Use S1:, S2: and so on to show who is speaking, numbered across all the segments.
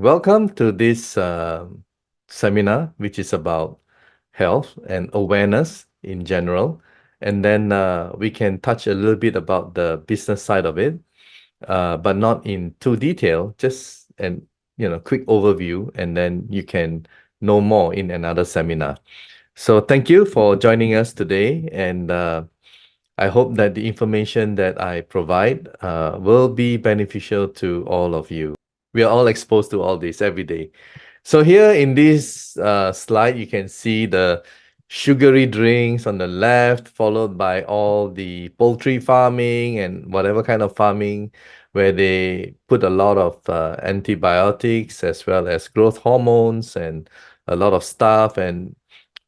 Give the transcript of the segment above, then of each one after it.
S1: Welcome to this seminar, which is about health and awareness in general. And then we can touch a little bit about the business side of it, but not in too detail, just an quick overview, and then you can know more in another seminar. So thank you for joining us today, and I hope that the information that I provide will be beneficial to all of you. We are all exposed to all this every day. So here in this slide, you can see the sugary drinks on the left, followed by all the poultry farming and whatever kind of farming where they put a lot of antibiotics as well as growth hormones and a lot of stuff and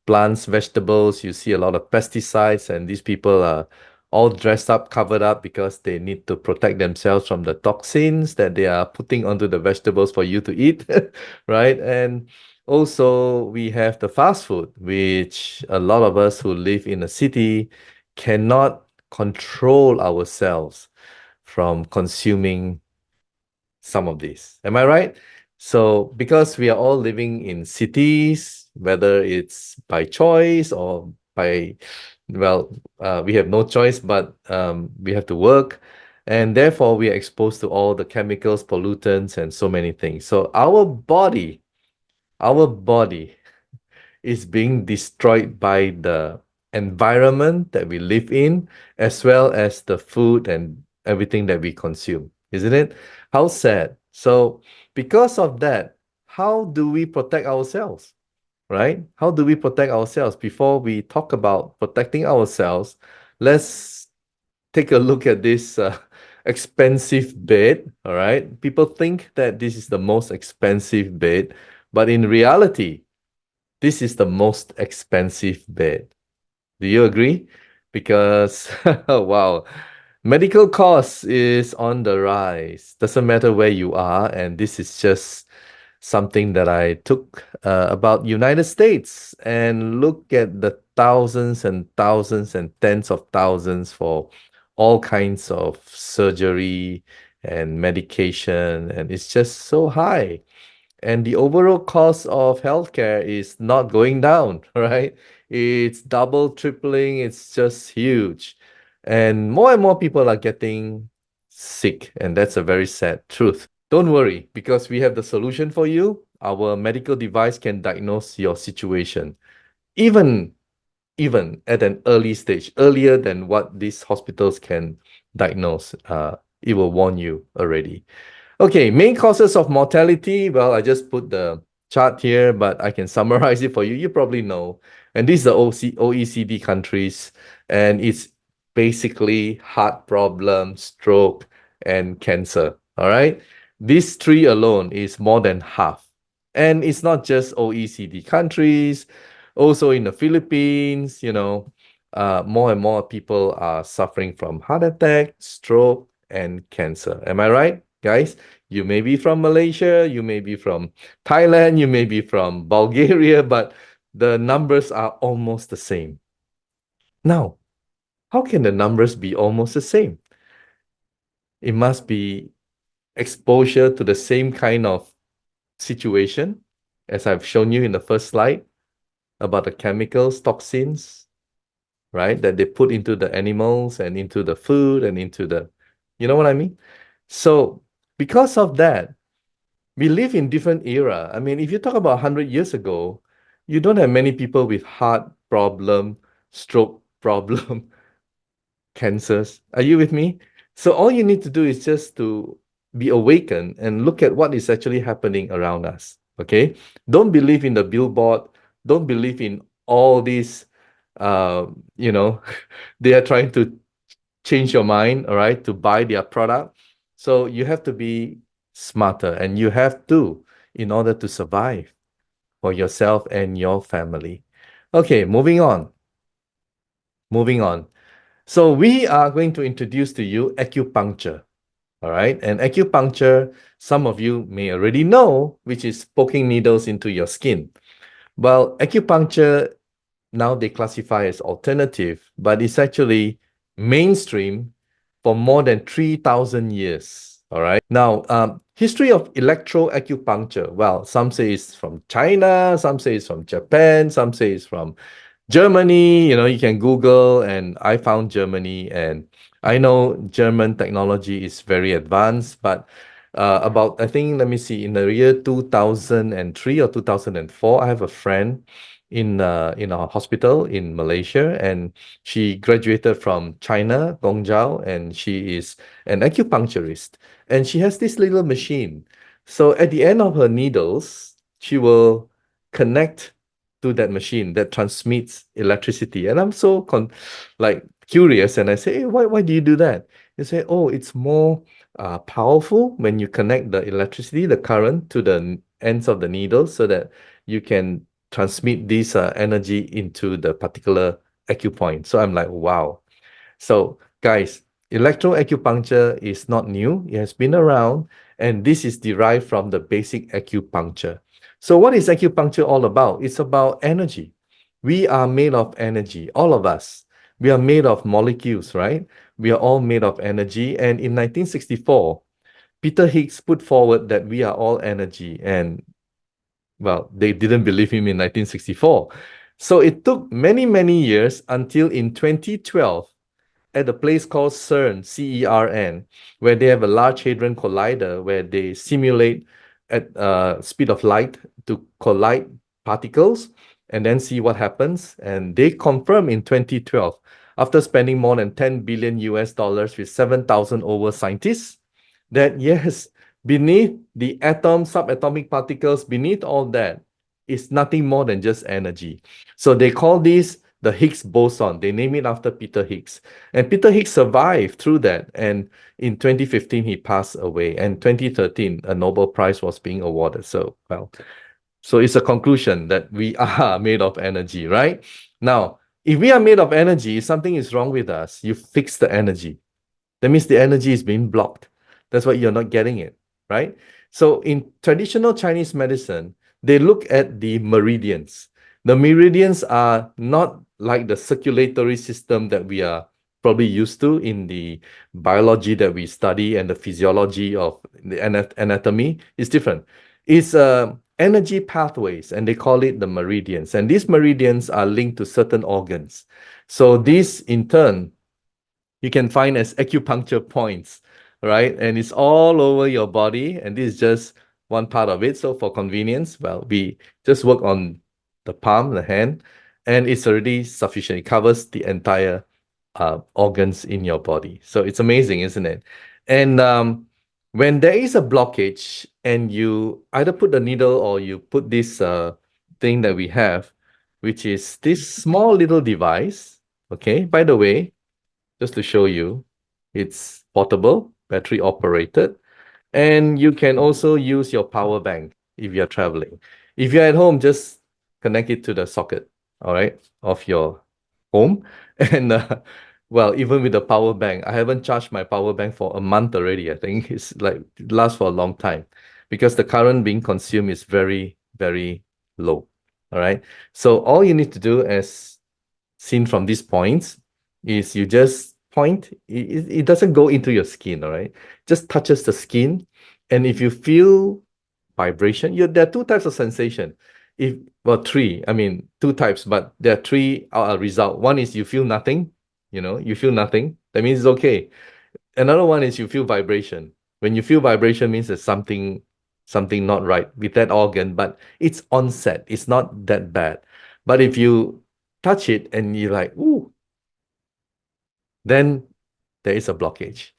S1: plants, vegetables. You see a lot of pesticides, and these people are all dressed up, covered up because they need to protect themselves from the toxins that they are putting onto the vegetables for you to eat, right? And also, we have the fast food, which a lot of us who live in a city cannot control ourselves from consuming some of these. Am I right? So, because we are all living in cities, whether it's by choice or by, we have no choice, but we have to work. And therefore, we are exposed to all the chemicals, pollutants, and so many things. So, our body is being destroyed by the environment that we live in, as well as the food and everything that we consume, isn't it? How sad. So, because of that, how do we protect ourselves, right? How do we protect ourselves? Before we talk about protecting ourselves, let's take a look at this expensive bed, all right? People think that this is the most expensive bed, but in reality, this is the most expensive bed. Do you agree? Because wow, medical costs is on the rise. Doesn't matter where you are, and this is just something that I took about United States and look at the thousands and thousands and tens of thousands for all kinds of surgery and medication, and it's just so high. And the overall cost of healthcare is not going down, right? It's double, tripling, it's just huge. And more people are getting sick, and that's a very sad truth. Don't worry, because we have the solution for you. Our medical device can diagnose your situation, even even at an early stage, earlier than what these hospitals can diagnose. It will warn you already. Okay, main causes of mortality. Well, I just put the chart here, but I can summarize it for you. You probably know. And these are OECD countries, and it's basically heart problem, stroke, and cancer. All right. These three alone is more than half. And it's not just OECD countries, also in the Philippines, more and more people are suffering from heart attack, stroke, and cancer. Am I right, guys? You may be from Malaysia, you may be from Thailand, you may be from Bulgaria, but the numbers are almost the same. Now, how can the numbers be almost the same? It must be exposure to the same kind of situation as I've shown you in the first slide about the chemicals, toxins, right, that they put into the animals and into the food and into the, you know what I mean? So because of that, we live in different era. I mean, if you talk about 100 years ago, you don't have many people with heart problem, stroke problem, cancers. Are you with me? So all you need to do is just to be awakened and look at what is actually happening around us. Okay? Don't believe in the billboard. Don't believe in all these, uh, you know, they are trying to change your mind, all right, to buy their product. So you have to be smarter, and you have to, in order to survive for yourself and your family. Okay, moving on. Moving on. So we are going to introduce to you acupuncture. All right. And acupuncture, some of you may already know, which is poking needles into your skin. Well, acupuncture now they classify as alternative, but it's actually mainstream for more than 3,000 years. All right. Now, history of electroacupuncture. Well, some say it's from China, some say it's from Japan, some say it's from Germany. You can Google, and I found Germany, and I know German technology is very advanced, but about, I think, let me see, in the year 2003 or 2004, I have a friend in a hospital in Malaysia, and she graduated from China, Guangzhou, and she is an acupuncturist. And she has this little machine. So at the end of her needles, she will connect to that machine that transmits electricity. And I'm so like curious, and I say, hey, why do you do that? They say, oh, it's more powerful when you connect the electricity, the current, to the ends of the needle, so that you can transmit this energy into the particular acupoint. So I'm like, wow. So, guys, electroacupuncture is not new. It has been around, and this is derived from the basic acupuncture. So, what is acupuncture all about? It's about energy. We are made of energy, all of us. We are made of molecules, right? We are all made of energy. And in 1964, Peter Higgs put forward that we are all energy. And well, they didn't believe him in 1964. So it took many, many years until in 2012, at a place called CERN, CERN, where they have a Large Hadron Collider, where they simulate at speed of light to collide particles and then see what happens. And they confirmed in 2012, after spending more than 10 billion US dollars with 7,000 over scientists, that yes, beneath the atom, subatomic particles, beneath all that is nothing more than just energy. So they call this the Higgs boson. They name it after Peter Higgs. And Peter Higgs survived through that. And in 2015, he passed away. And 2013, a Nobel Prize was being awarded. So, well, so it's a conclusion that we are made of energy, right? Now, if we are made of energy, something is wrong with us. You fix the energy. That means the energy is being blocked. That's why you're not getting it, right? So in traditional Chinese medicine, they look at the meridians. The meridians are not like the circulatory system that we are probably used to in the biology that we study and the physiology of the anatomy. Is different. It's energy pathways, and they call it the meridians. And these meridians are linked to certain organs. So this, in turn, you can find as acupuncture points, right? And it's all over your body. And this is just one part of it. So for convenience, well, we just work on the palm, the hand, and it's already sufficient. It covers the entire organs in your body. So it's amazing, isn't it? And when there is a blockage and you either put the needle or you put this thing that we have, which is this small little device, okay? By the way, just to show you, it's portable, battery operated, and you can also use your power bank if you're traveling. If you're at home, just connect it to the socket, all right, of your home. And well, even with the power bank, I haven't charged my power bank for a month already. I think it's like it lasts for a long time because the current being consumed is very, very low. All right. So all you need to do, as seen from these points, is you just point. It doesn't go into your skin, all right? Just touches the skin. And if you feel vibration, there are two types of sensation. Well, three, I mean, two types, but there are three result. One is you feel nothing, you feel nothing. That means it's okay. Another one is you feel vibration. When you feel vibration means there's something not right with that organ, but it's onset. It's not that bad. But if you touch it and you're like, ooh, then there is a blockage.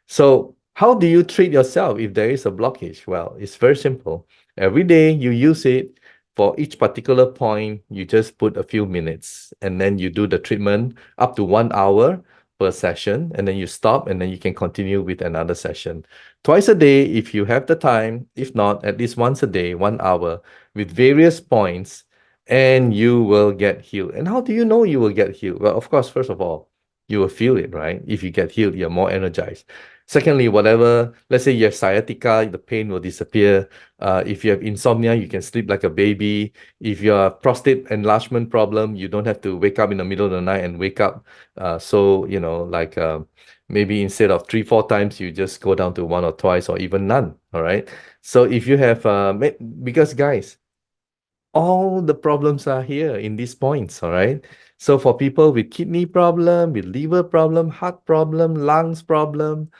S1: So how do you treat yourself if there is a blockage? Well, it's very simple. Every day you use it. For each particular point, you just put a few minutes, and then you do the treatment up to 1 hour per session, and then you stop, and then you can continue with another session. Twice a day if you have the time. If not, at least once a day, 1 hour with various points, and you will get healed. And how do you know you will get healed? Well, of course, first of all, you will feel it, right? If you get healed, you're more energized. Secondly, whatever, let's say you have sciatica, the pain will disappear. If you have insomnia, you can sleep like a baby. If you have prostate enlargement problem, you don't have to wake up in the middle of the night and wake up. So, like Maybe instead of three, four times, you just go down to one or twice or even none. All right. So if you have, because guys, all the problems are here in these points. All right. So for people with kidney problem, with liver problem, heart problem, lungs problem,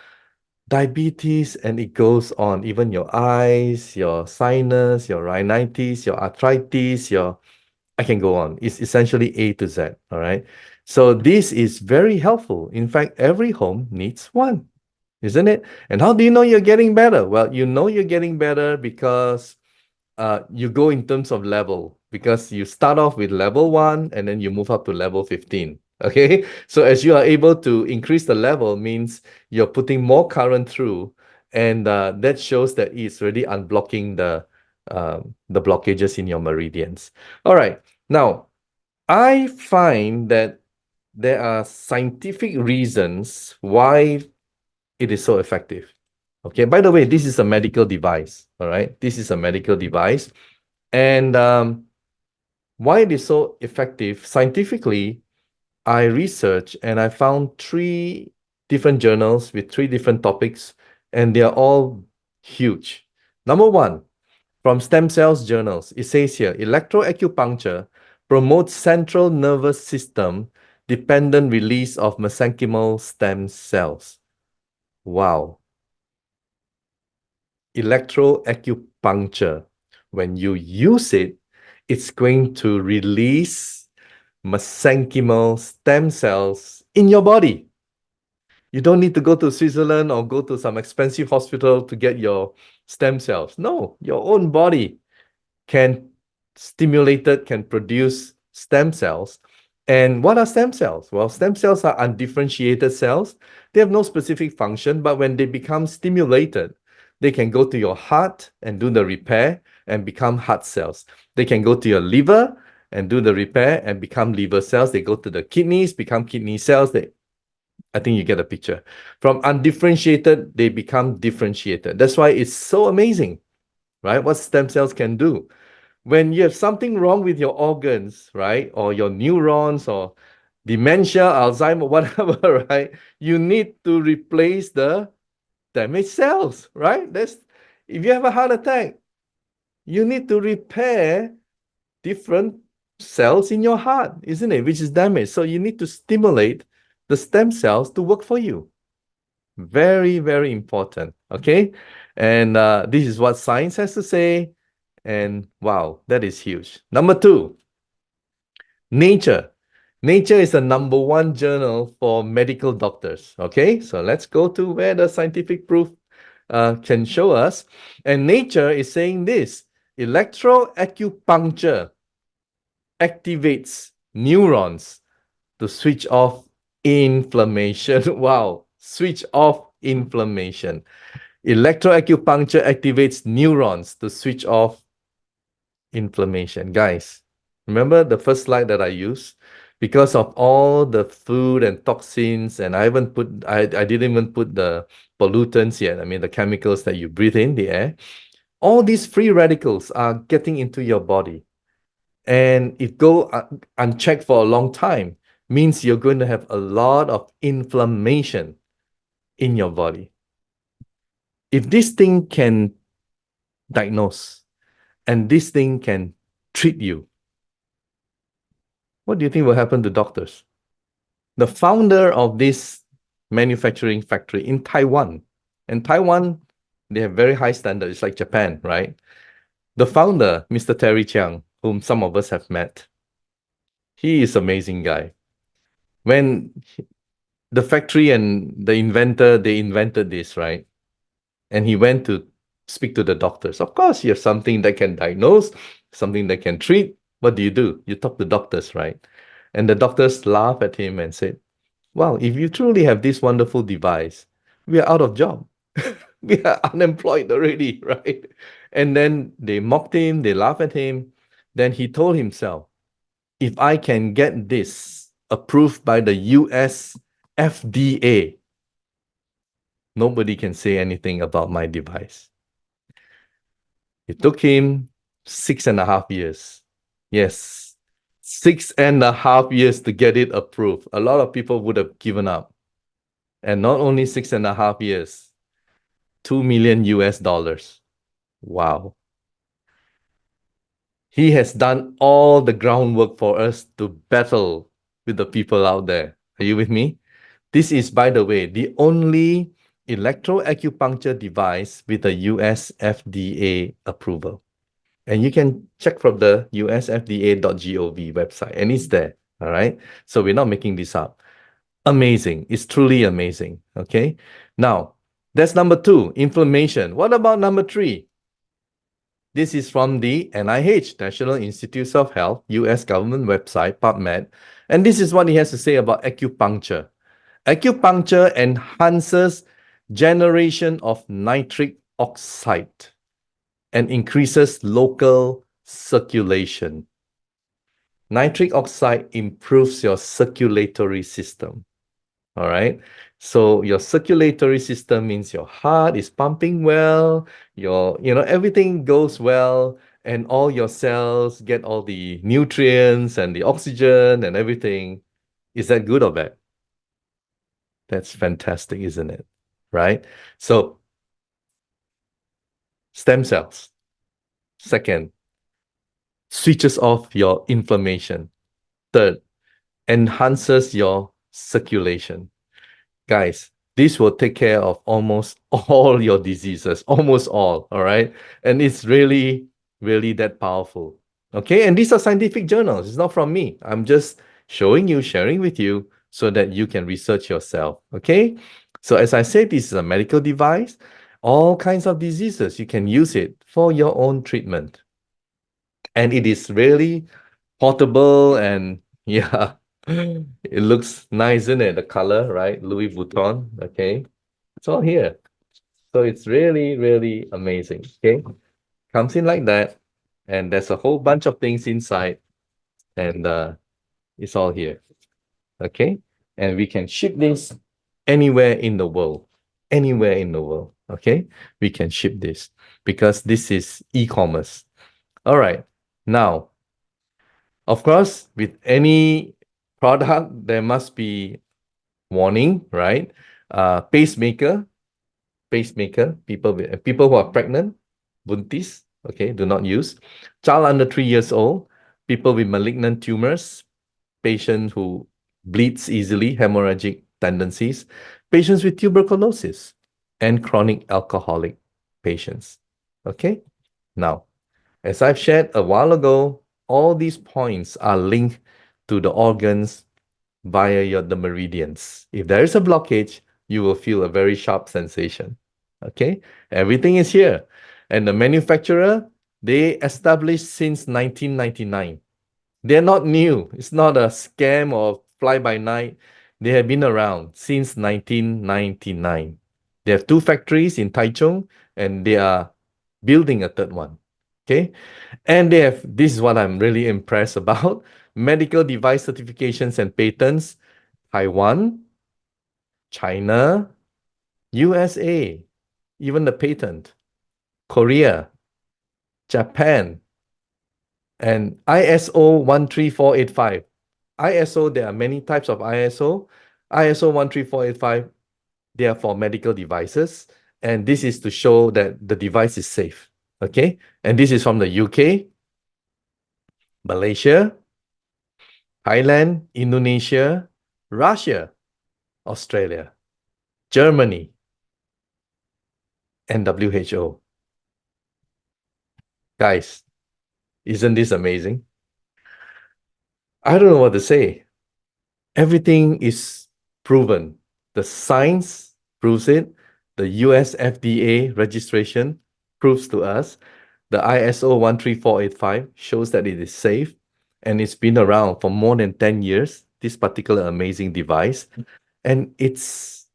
S1: diabetes, and it goes on, even your eyes, your sinus, your rhinitis, your arthritis, your I can go on. It's essentially A to Z. All right. So this is very helpful. In fact, every home needs one, isn't it? And how do you know you're getting better? Well, you know you're getting better because you go in terms of level, because you start off with level 1 and then you move up to level 15. Okay. So as you are able to increase the level means you're putting more current through, and that shows that it's really unblocking the blockages in your meridians. All right. Now, I find that there are scientific reasons why it is so effective. Okay, by the way, this is a medical device. All right, this is a medical device. And why it is so effective scientifically, I researched and I found three different journals with three different topics, and they are all huge. Number one, from stem cells journals, it says here, electroacupuncture promotes central nervous system dependent release of mesenchymal stem cells. Wow. Electroacupuncture, when you use it, it's going to release mesenchymal stem cells in your body. You don't need to go to Switzerland or go to some expensive hospital to get your stem cells. No, your own body can stimulate it, can produce stem cells. And what are stem cells? Well, stem cells are undifferentiated cells. They have no specific function, but when they become stimulated, they can go to your heart and do the repair and become heart cells. They can go to your liver and do the repair and become liver cells. They go to the kidneys, become kidney cells. I think you get the picture. From undifferentiated, they become differentiated. That's why it's so amazing, right? What stem cells can do. When you have something wrong with your organs, right, or your neurons or dementia, Alzheimer, whatever, right, you need to replace the damaged cells, right? That's if you have a heart attack, you need to repair different cells in your heart, isn't it? Which is damaged. So you need to stimulate the stem cells to work for you. Very, very important. Okay. And this is what science has to say. And wow, that is huge. Number two, Nature. Nature is the number one journal for medical doctors. Okay. So let's go to where the scientific proof can show us. And Nature is saying this: electroacupuncture activates neurons to switch off inflammation. Wow, switch off inflammation. Electroacupuncture activates neurons to switch off inflammation. Guys, remember the first slide that I used? Because of all the food and toxins, and I didn't even put the pollutants yet. I mean, the chemicals that you breathe in the air. All these free radicals are getting into your body. And if go unchecked for a long time, means you're going to have a lot of inflammation in your body. If this thing can diagnose and this thing can treat you, what do you think will happen to doctors? The founder of this manufacturing factory in Taiwan, and Taiwan, they have very high standards. It's like Japan, right? The founder, Mr. Terry Chiang, whom some of us have met, he is an amazing guy. When the factory and the inventor, they invented this, right? And he went to speak to the doctors. Of course, you have something that can diagnose, something that can treat. What do? You talk to doctors, right? And the doctors laughed at him and said, wow, if you truly have this wonderful device, we are out of job. We are unemployed already, right? And then they mocked him, they laughed at him. Then he told himself, if I can get this approved by the US FDA, nobody can say anything about my device. It took him 6.5 years. Yes, 6.5 years to get it approved. A lot of people would have given up. And not only 6.5 years, 2 million US dollars. Wow. He has done all the groundwork for us to battle with the people out there. Are you with me? This is, by the way, the only electroacupuncture device with a US FDA approval. And you can check from the usfda.gov website, and it's there. All right. So we're not making this up. Amazing. It's truly amazing. Okay. Now, that's number two, inflammation. What about number three? This is from the NIH, National Institutes of Health, US government website, PubMed. And this is what he has to say about acupuncture. Acupuncture enhances generation of nitric oxide and increases local circulation. Nitric oxide improves your circulatory system. All right. So your circulatory system means your heart is pumping well, everything goes well, and all your cells get all the nutrients and the oxygen and everything. Is that good or bad? That's fantastic, isn't it? Right? So stem cells. Second, switches off your inflammation. Third, enhances your circulation. Guys, this will take care of almost all your diseases, almost all right? And it's really, really that powerful. Okay, and these are scientific journals. It's not from me. I'm just showing you, sharing with you so that you can research yourself. Okay, so as I said, this is a medical device. All kinds of diseases, you can use it for your own treatment. And it is really portable and yeah, it looks nice, isn't it? The color, right? Louis Vuitton. Okay. It's all here. So it's really, really amazing. Okay. Comes in like that. And there's a whole bunch of things inside. And it's all here. Okay. And we can ship this anywhere in the world. Anywhere in the world. Okay. We can ship this because this is e-commerce. All right. Now, of course, with any product, there must be warning, right? Pacemaker, people who are pregnant, buntis, okay, do not use. Child under 3 years old, people with malignant tumors, patient who bleeds easily, hemorrhagic tendencies, patients with tuberculosis, and chronic alcoholic patients. Okay, now, as I've shared a while ago, all these points are linked to the organs via the meridians. If there is a blockage, you will feel a very sharp sensation. Okay, everything is here. And the manufacturer, they established since 1999. They're not new. It's not a scam or fly by night. They have been around since 1999. They have two factories in Taichung and they are building a third one. Okay. And they have, this is what I'm really impressed about, medical device certifications and patents, Taiwan, China, USA, even the patent, Korea, Japan, and ISO 13485. ISO, there are many types of ISO. ISO 13485, they are for medical devices. And this is to show that the device is safe. Okay. And this is from the UK, Malaysia, Thailand, Indonesia, Russia, Australia, Germany, and WHO. Guys, isn't this amazing? I don't know what to say. Everything is proven. The science proves it. The US FDA registration proves to us. The ISO 13485 shows that it is safe and it's been around for more than 10 years, this particular amazing device. And it's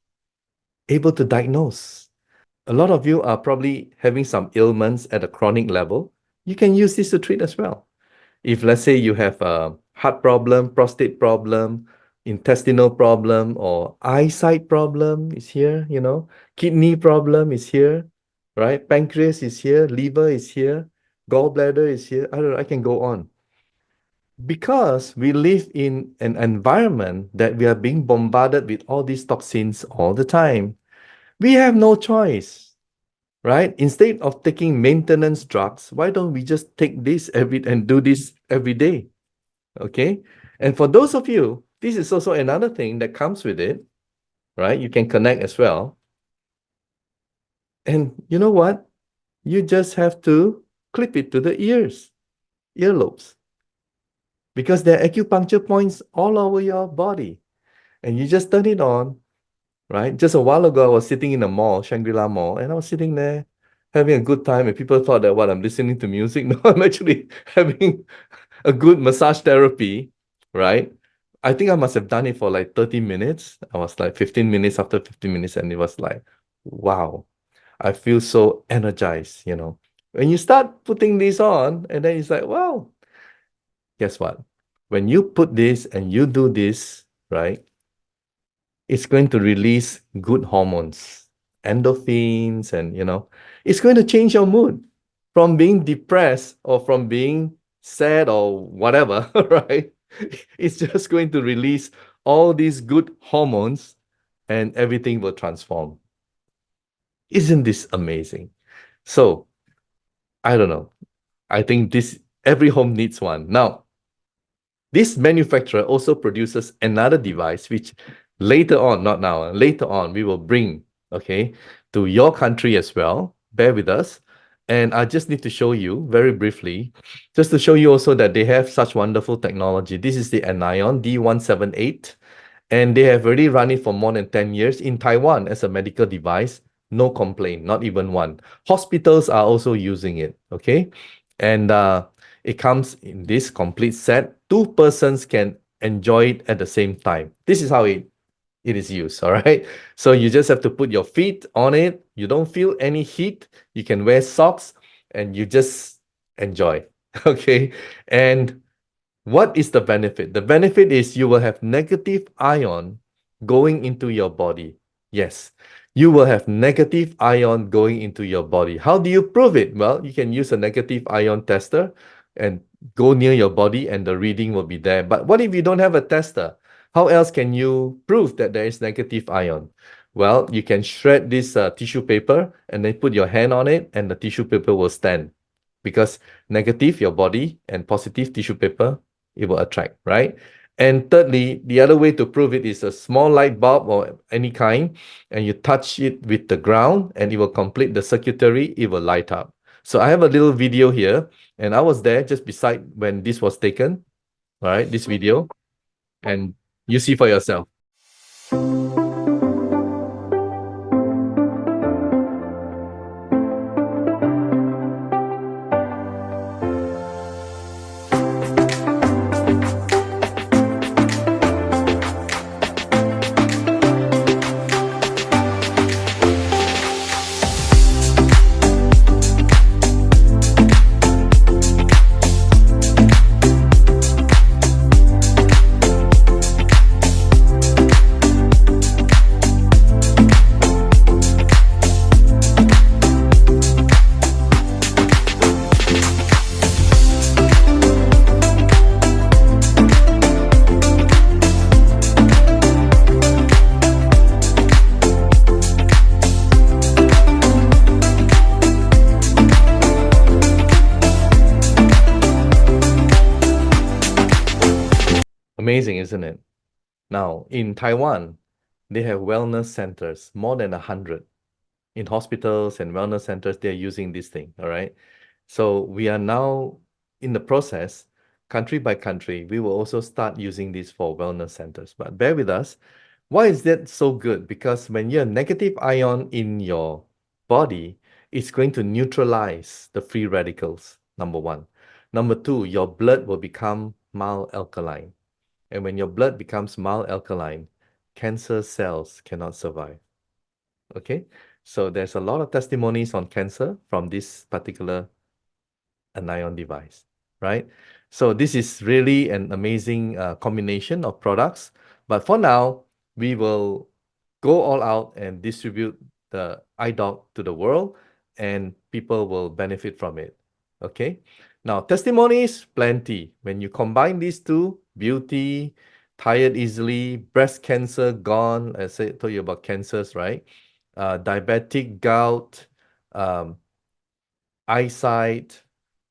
S1: able to diagnose. A lot of you are probably having some ailments at a chronic level. You can use this to treat as well. If let's say you have a heart problem, prostate problem, intestinal problem, or eyesight problem is here, kidney problem is here, right? Pancreas is here, liver is here, gallbladder is here. I don't know, I can go on. Because we live in an environment that we are being bombarded with all these toxins all the time, we have no choice, right? Instead of taking maintenance drugs, why don't we just take this every and do this every day? Okay. And for those of you, this is also another thing that comes with it, right? You can connect as well. And you know what? You just have to clip it to the earlobes, because there are acupuncture points all over your body. And you just turn it on, right? Just a while ago, I was sitting in a mall, Shangri-La Mall, and I was sitting there having a good time. And people thought that what, I'm listening to music. No, I'm actually having a good massage therapy, right? I think I must have done it for like 30 minutes. I was like 15 minutes after 15 minutes, and it was like, wow, I feel so energized, you know. When you start putting this on, and then it's like, wow, guess what? When you put this and you do this, right, it's going to release good hormones, endorphins, and it's going to change your mood from being depressed or from being sad or whatever, right? It's just going to release all these good hormones and everything will transform. Isn't this amazing? So, I don't know. I think this every home needs one. Now, this manufacturer also produces another device, which later on, not now, later on, we will bring, okay, to your country as well. Bear with us. And I just need to show you very briefly, just to show you also that they have such wonderful technology. This is the Anion D178, and they have already run it for more than 10 years in Taiwan as a medical device. No complaint, not even one. Hospitals are also using it, okay? And it comes in this complete set. Two persons can enjoy it at the same time. This is how it is used, all right? So you just have to put your feet on it. You don't feel any heat. You can wear socks and you just enjoy, okay? And what is the benefit? The benefit is you will have negative ion going into your body. Yes, you will have negative ion going into your body. How do you prove it? Well, you can use a negative ion tester and go near your body and the reading will be there. But what if you don't have a tester? How else can you prove that there is negative ion? Well, you can shred this tissue paper and then put your hand on it and the tissue paper will stand, because negative, your body, and positive tissue paper, it will attract, right? And thirdly, the other way to prove it is a small light bulb or any kind, and you touch it with the ground and it will complete the circuitry, it will light up. So I have a little video here, and I was there just beside when this was taken, all right, this video, and you see for yourself. Amazing, isn't it? Now, in Taiwan, they have wellness centers, more than 100. In hospitals and wellness centers, they're using this thing, all right? So we are now in the process, country by country, we will also start using this for wellness centers. But bear with us. Why is that so good? Because when you have negative ion in your body, it's going to neutralize the free radicals, number one. Number two, your blood will become mild alkaline. And when your blood becomes mild alkaline, cancer cells cannot survive. Okay? So there's a lot of testimonies on cancer from this particular anion device, right? So this is really an amazing combination of products. But for now, we will go all out and distribute the iDoc to the world, and people will benefit from it. Okay? Now, testimonies, plenty. When you combine these two, beauty, tired easily, breast cancer gone. I said, told you about cancers, right? Diabetic gout, um, eyesight,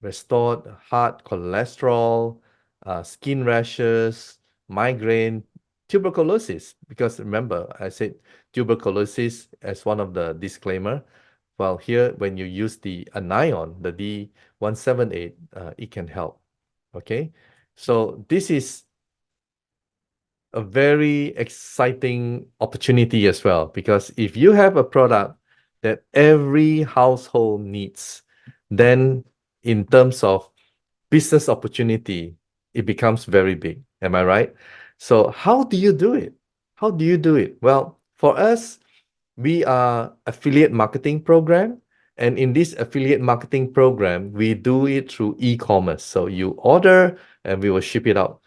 S1: restored heart, cholesterol, skin rashes, migraine, tuberculosis. Because remember, I said tuberculosis as one of the disclaimer. Well, here, when you use the anion, the D178, it can help. Okay. So this is a very exciting opportunity as well, because if you have a product that every household needs, then in terms of business opportunity, it becomes very big. Am I right? So how do you do it? How do you do it? Well, for us, we are affiliate marketing program. And in this affiliate marketing program, we do it through e-commerce. So you order and we will ship it out.